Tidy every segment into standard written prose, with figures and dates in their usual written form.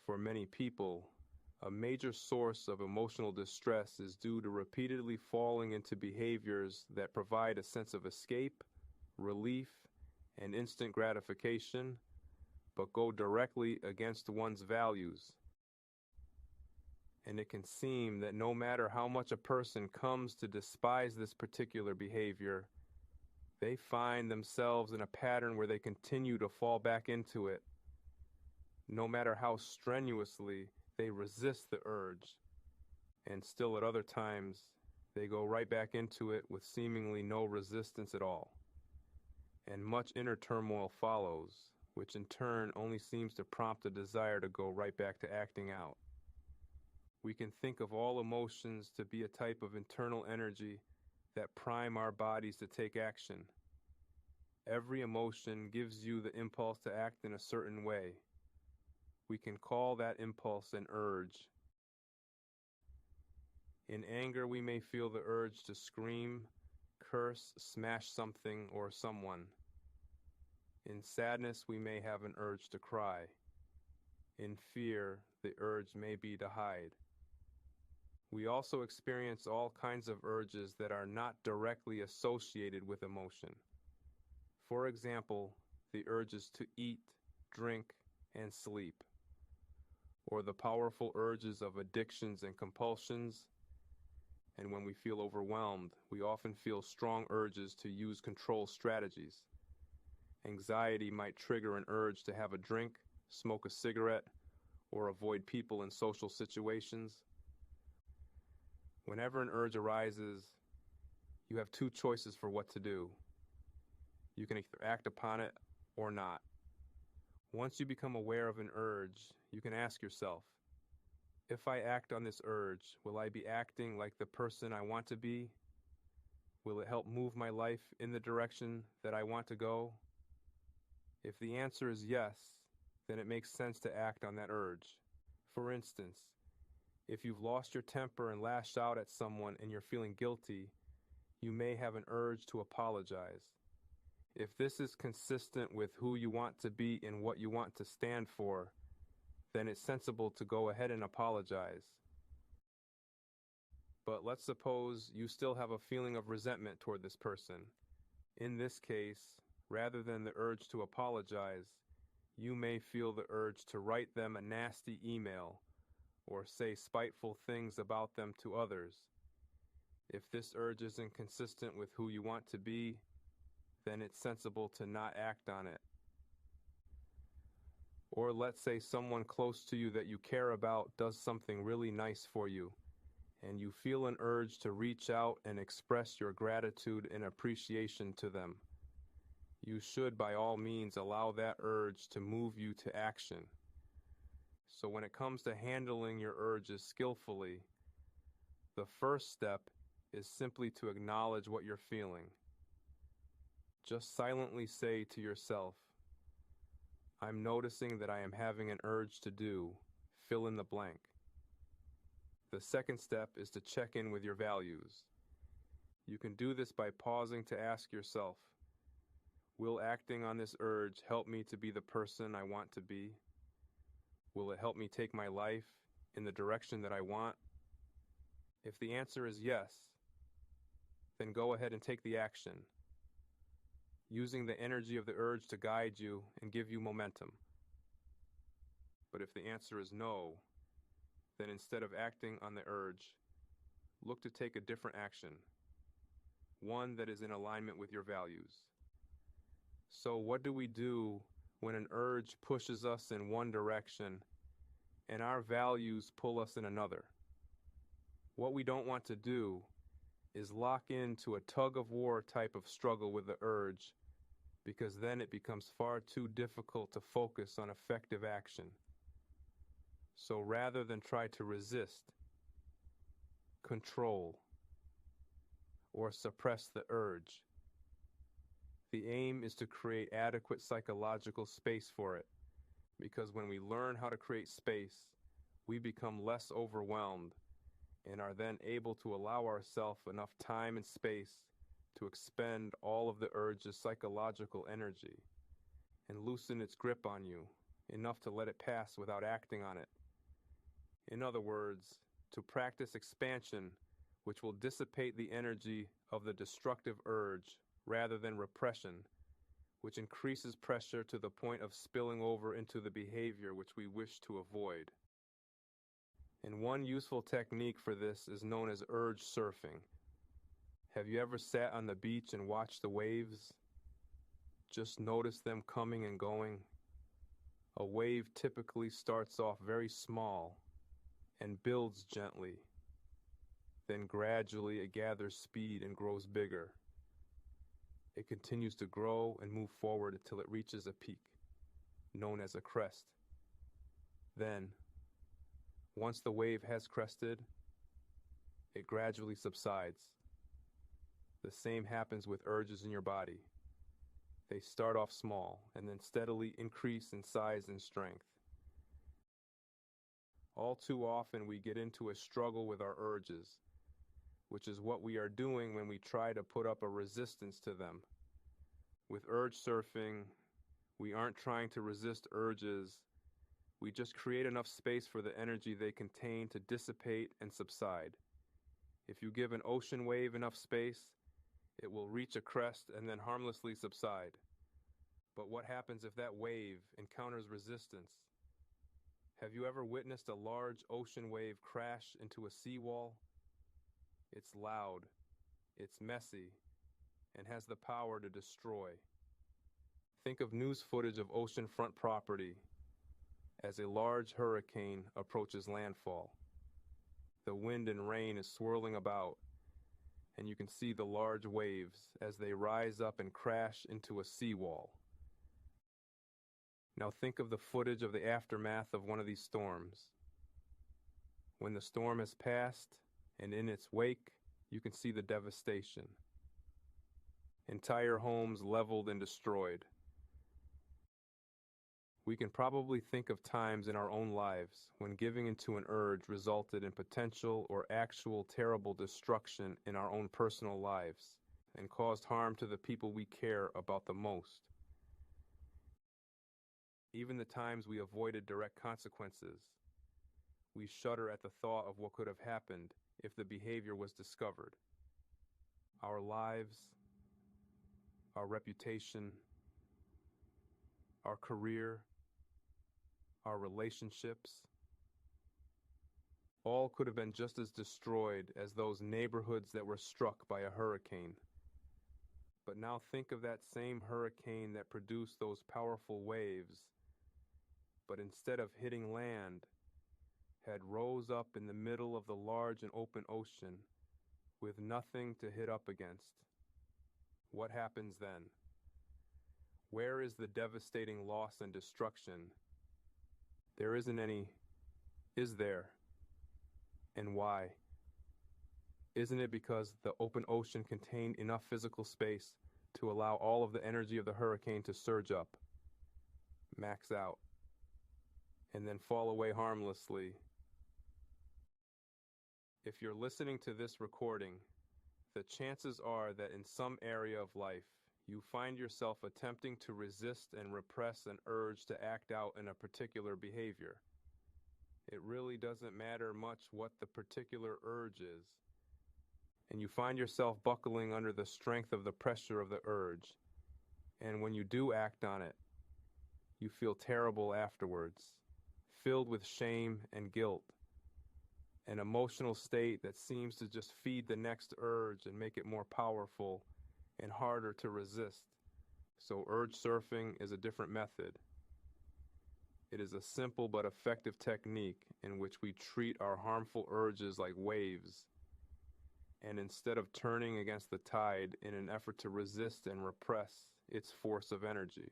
For many people, a major source of emotional distress is due to repeatedly falling into behaviors that provide a sense of escape, relief, and instant gratification, but go directly against one's values. And it can seem that no matter how much a person comes to despise this particular behavior, they find themselves in a pattern where they continue to fall back into it, no matter how strenuously they resist the urge. And still at other times, they go right back into it with seemingly no resistance at all. And much inner turmoil follows, which in turn only seems to prompt a desire to go right back to acting out. We can think of all emotions to be a type of internal energy that prime our bodies to take action. Every emotion gives you the impulse to act in a certain way. We can call that impulse an urge. In anger, we may feel the urge to scream, curse, smash something or someone. In sadness, we may have an urge to cry. In fear, the urge may be to hide. We also experience all kinds of urges that are not directly associated with emotion. For example, the urges to eat, drink, and sleep, or the powerful urges of addictions and compulsions. And when we feel overwhelmed, we often feel strong urges to use control strategies. Anxiety might trigger an urge to have a drink, smoke a cigarette, or avoid people in social situations. Whenever an urge arises, you have two choices for what to do. You can either act upon it or not. Once you become aware of an urge, you can ask yourself, if I act on this urge, will I be acting like the person I want to be? Will it help move my life in the direction that I want to go? If the answer is yes, then it makes sense to act on that urge. For instance, if you've lost your temper and lashed out at someone and you're feeling guilty, you may have an urge to apologize. If this is consistent with who you want to be and what you want to stand for, then it's sensible to go ahead and apologize. But let's suppose you still have a feeling of resentment toward this person. In this case, rather than the urge to apologize, you may feel the urge to write them a nasty email or say spiteful things about them to others. If this urge isn't consistent with who you want to be, then it's sensible to not act on it. Or let's say someone close to you that you care about does something really nice for you, and you feel an urge to reach out and express your gratitude and appreciation to them. You should by all means allow that urge to move you to action. So when it comes to handling your urges skillfully, the first step is simply to acknowledge what you're feeling. Just silently say to yourself, I'm noticing that I am having an urge to do, fill in the blank. The second step is to check in with your values. You can do this by pausing to ask yourself, will acting on this urge help me to be the person I want to be? Will it help me take my life in the direction that I want? If the answer is yes, then go ahead and take the action, using the energy of the urge to guide you and give you momentum. But if the answer is no, then instead of acting on the urge, look to take a different action, one that is in alignment with your values. So what do we do when an urge pushes us in one direction and our values pull us in another? What we don't want to do is lock into a tug-of-war type of struggle with the urge, because then it becomes far too difficult to focus on effective action. So rather than try to resist, control, or suppress the urge, the aim is to create adequate psychological space for it, because when we learn how to create space, we become less overwhelmed and are then able to allow ourselves enough time and space to expend all of the urge's psychological energy and loosen its grip on you enough to let it pass without acting on it. In other words, to practice expansion, which will dissipate the energy of the destructive urge rather than repression, which increases pressure to the point of spilling over into the behavior which we wish to avoid. And one useful technique for this is known as urge surfing. Have you ever sat on the beach and watched the waves? Just notice them coming and going. A wave typically starts off very small and builds gently. Then gradually it gathers speed and grows bigger. It continues to grow and move forward until it reaches a peak, known as a crest. Then, once the wave has crested, it gradually subsides. The same happens with urges in your body. They start off small and then steadily increase in size and strength. All too often we get into a struggle with our urges, which is what we are doing when we try to put up a resistance to them. With urge surfing, we aren't trying to resist urges. We just create enough space for the energy they contain to dissipate and subside. If you give an ocean wave enough space, it will reach a crest and then harmlessly subside. But what happens if that wave encounters resistance? Have you ever witnessed a large ocean wave crash into a seawall? It's loud, it's messy, and has the power to destroy. Think of news footage of oceanfront property as a large hurricane approaches landfall. The wind and rain is swirling about, and you can see the large waves as they rise up and crash into a seawall. Now think of the footage of the aftermath of one of these storms. When the storm has passed, and in its wake, you can see the devastation. Entire homes leveled and destroyed. We can probably think of times in our own lives when giving into an urge resulted in potential or actual terrible destruction in our own personal lives and caused harm to the people we care about the most. Even the times we avoided direct consequences, we shudder at the thought of what could have happened if the behavior was discovered. Our lives, our reputation, our career, our relationships, all could have been just as destroyed as those neighborhoods that were struck by a hurricane. But now think of that same hurricane that produced those powerful waves, but instead of hitting land, had rose up in the middle of the large and open ocean with nothing to hit up against. What happens then? Where is the devastating loss and destruction? There isn't any, is there? And why? Isn't it because the open ocean contained enough physical space to allow all of the energy of the hurricane to surge up, max out, and then fall away harmlessly? If you're listening to this recording, the chances are that in some area of life, you find yourself attempting to resist and repress an urge to act out in a particular behavior. It really doesn't matter much what the particular urge is, and you find yourself buckling under the strength of the pressure of the urge. And when you do act on it, you feel terrible afterwards, filled with shame and guilt, an emotional state that seems to just feed the next urge and make it more powerful and harder to resist. So urge surfing is a different method. It is a simple but effective technique in which we treat our harmful urges like waves, and instead of turning against the tide in an effort to resist and repress its force of energy,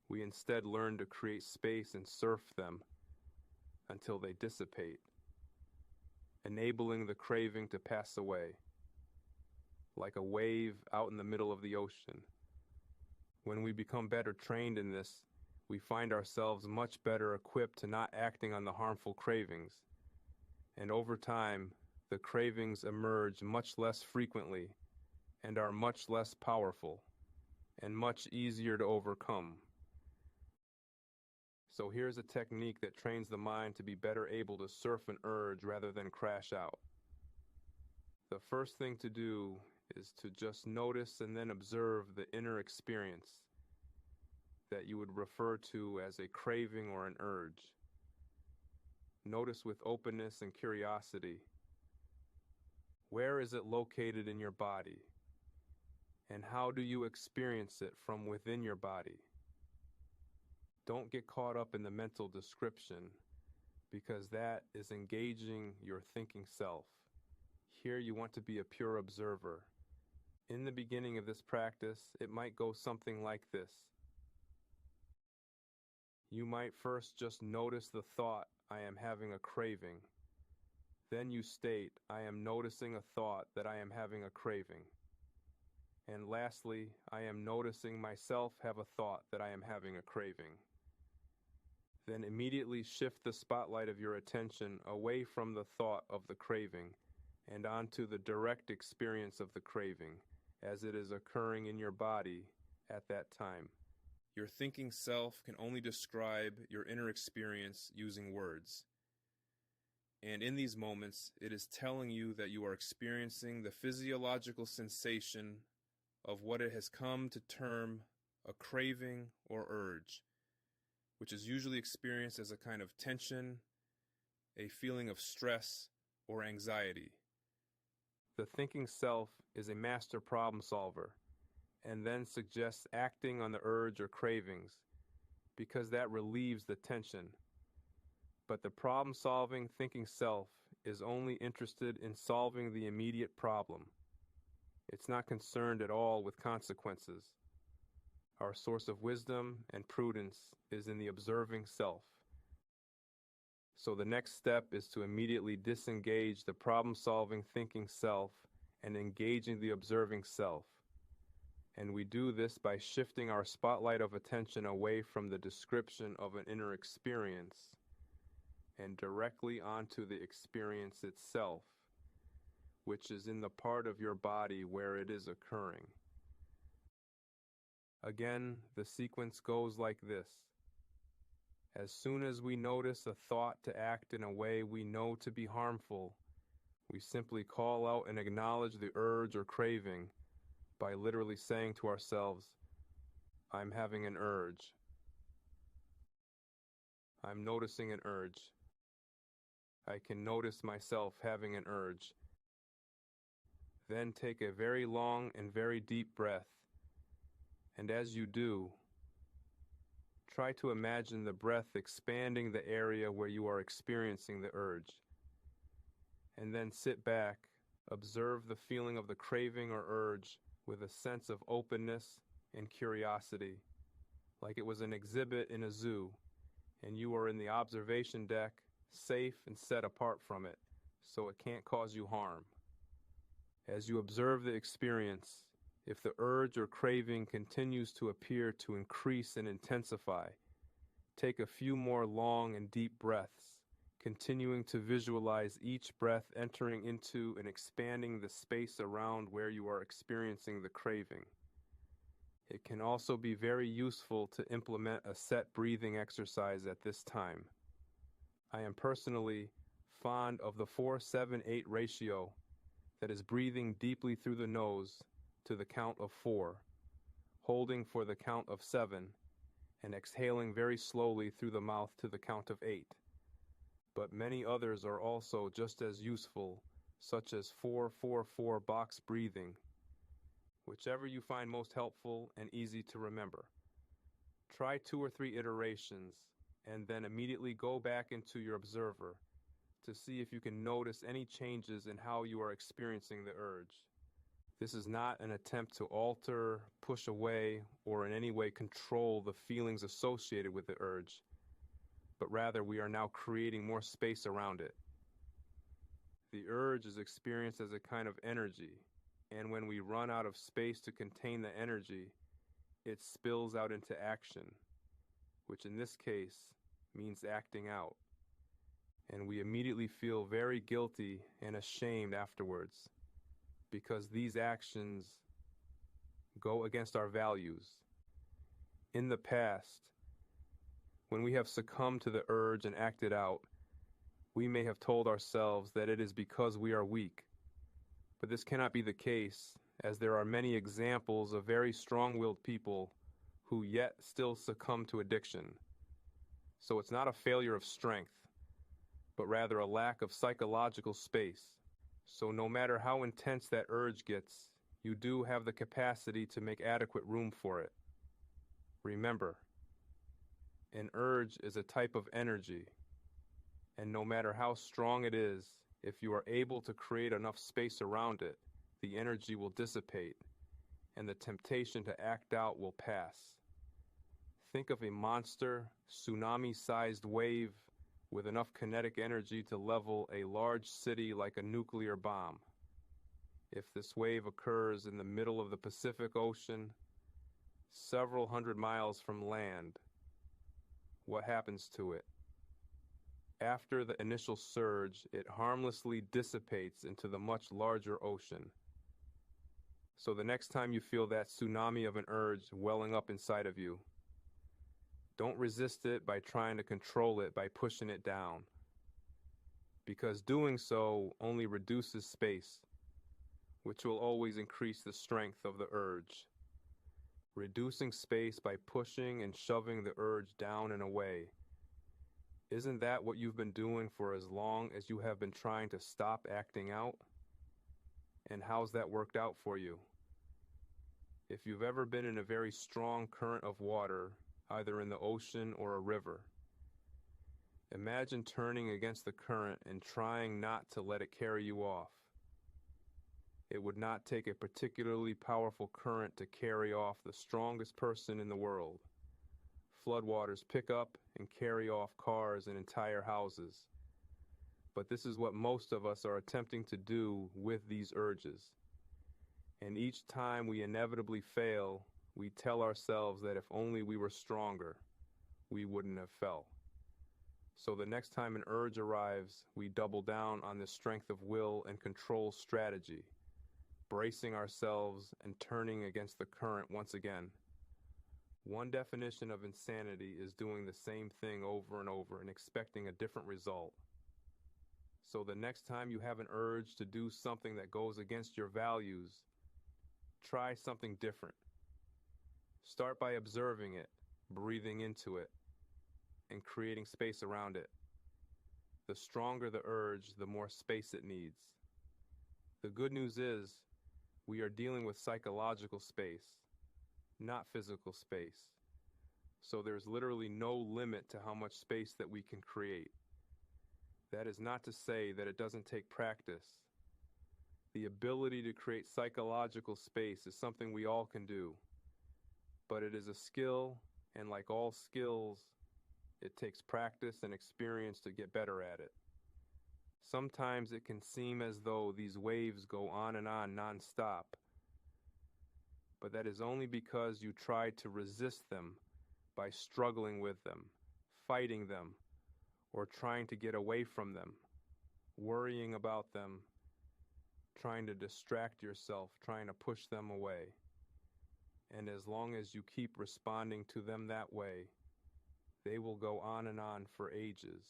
we instead learn to create space and surf them until they dissipate, enabling the craving to pass away, like a wave out in the middle of the ocean. When we become better trained in this, we find ourselves much better equipped to not acting on the harmful cravings. And over time, the cravings emerge much less frequently and are much less powerful and much easier to overcome. So here's a technique that trains the mind to be better able to surf an urge rather than crash out. The first thing to do is to just notice and then observe the inner experience that you would refer to as a craving or an urge. Notice with openness and curiosity. Where is it located in your body? And how do you experience it from within your body? Don't get caught up in the mental description, because that is engaging your thinking self. Here you want to be a pure observer. In the beginning of this practice, it might go something like this. You might first just notice the thought, I am having a craving. Then you state, I am noticing a thought that I am having a craving. And lastly, I am noticing myself have a thought that I am having a craving. Then immediately shift the spotlight of your attention away from the thought of the craving and onto the direct experience of the craving as it is occurring in your body at that time. Your thinking self can only describe your inner experience using words. And in these moments, it is telling you that you are experiencing the physiological sensation of what it has come to term a craving or urge, which is usually experienced as a kind of tension, a feeling of stress, or anxiety. The thinking self is a master problem solver, and then suggests acting on the urge or cravings, because that relieves the tension. But the problem-solving thinking self is only interested in solving the immediate problem. It's not concerned at all with consequences. Our source of wisdom and prudence is in the observing self. So the next step is to immediately disengage the problem-solving thinking self and engaging the observing self. And we do this by shifting our spotlight of attention away from the description of an inner experience and directly onto the experience itself, which is in the part of your body where it is occurring. Again, the sequence goes like this. As soon as we notice a thought to act in a way we know to be harmful, we simply call out and acknowledge the urge or craving by literally saying to ourselves, I'm having an urge. I'm noticing an urge. I can notice myself having an urge. Then take a very long and very deep breath. And as you do, try to imagine the breath expanding the area where you are experiencing the urge. And then sit back, observe the feeling of the craving or urge with a sense of openness and curiosity, like it was an exhibit in a zoo, and you are in the observation deck, safe and set apart from it, so it can't cause you harm. As you observe the experience, if the urge or craving continues to appear to increase and intensify, take a few more long and deep breaths, continuing to visualize each breath entering into and expanding the space around where you are experiencing the craving. It can also be very useful to implement a set breathing exercise at this time. I am personally fond of the 4-7-8 ratio, that is breathing deeply through the nose to the count of 4, holding for the count of 7, and exhaling very slowly through the mouth to the count of 8. But many others are also just as useful, such as 4-4-4 box breathing, whichever you find most helpful and easy to remember. Try 2 or 3 iterations, and then immediately go back into your observer to see if you can notice any changes in how you are experiencing the urge. This is not an attempt to alter, push away, or in any way control the feelings associated with the urge, but rather we are now creating more space around it. The urge is experienced as a kind of energy, and when we run out of space to contain the energy, it spills out into action, which in this case means acting out. And we immediately feel very guilty and ashamed afterwards, because these actions go against our values. In the past, When we have succumbed to the urge and acted out, we may have told ourselves that it is because we are weak. But this cannot be the case, as there are many examples of very strong-willed people who yet still succumb to addiction. So it's not a failure of strength, but rather a lack of psychological space. So no matter how intense that urge gets, you do have the capacity to make adequate room for it. Remember, an urge is a type of energy, and no matter how strong it is, if you are able to create enough space around it, the energy will dissipate, and the temptation to act out will pass. Think of a monster, tsunami-sized wave with enough kinetic energy to level a large city like a nuclear bomb. If this wave occurs in the middle of the Pacific Ocean, several hundred miles from land, what happens to it? After the initial surge, it harmlessly dissipates into the much larger ocean. So the next time you feel that tsunami of an urge welling up inside of you, don't resist it by trying to control it by pushing it down, because doing so only reduces space, which will always increase the strength of the urge. Reducing space by pushing and shoving the urge down and away. Isn't that what you've been doing for as long as you have been trying to stop acting out? And how's that worked out for you? If you've ever been in a very strong current of water, either in the ocean or a river, imagine turning against the current and trying not to let it carry you off. It would not take a particularly powerful current to carry off the strongest person in the world. Floodwaters pick up and carry off cars and entire houses. But this is what most of us are attempting to do with these urges. And each time we inevitably fail, we tell ourselves that if only we were stronger, we wouldn't have fell. So the next time an urge arrives, we double down on this strength of will and control strategy, bracing ourselves and turning against the current once again. One definition of insanity is doing the same thing over and over and expecting a different result. So the next time you have an urge to do something that goes against your values, try something different. Start by observing it, breathing into it, and creating space around it. The stronger the urge, the more space it needs. The good news is, we are dealing with psychological space, not physical space. So there's literally no limit to how much space that we can create. That is not to say that it doesn't take practice. The ability to create psychological space is something we all can do. But it is a skill, and like all skills, it takes practice and experience to get better at it. Sometimes it can seem as though these waves go on and on nonstop. But that is only because you tried to resist them by struggling with them, fighting them, or trying to get away from them, worrying about them, trying to distract yourself, trying to push them away. And as long as you keep responding to them that way, they will go on and on for ages.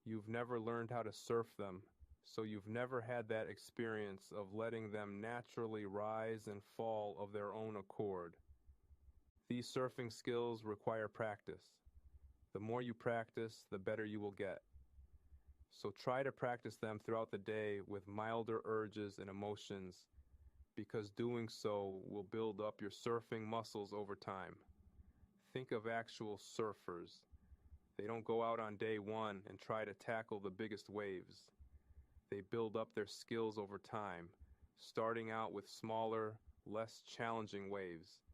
You've never learned how to surf them, so you've never had that experience of letting them naturally rise and fall of their own accord. These surfing skills require practice. The more you practice, the better you will get. So try to practice them throughout the day with milder urges and emotions, because doing so will build up your surfing muscles over time. Think of actual surfers. They don't go out on day one and try to tackle the biggest waves. They build up their skills over time, starting out with smaller, less challenging waves.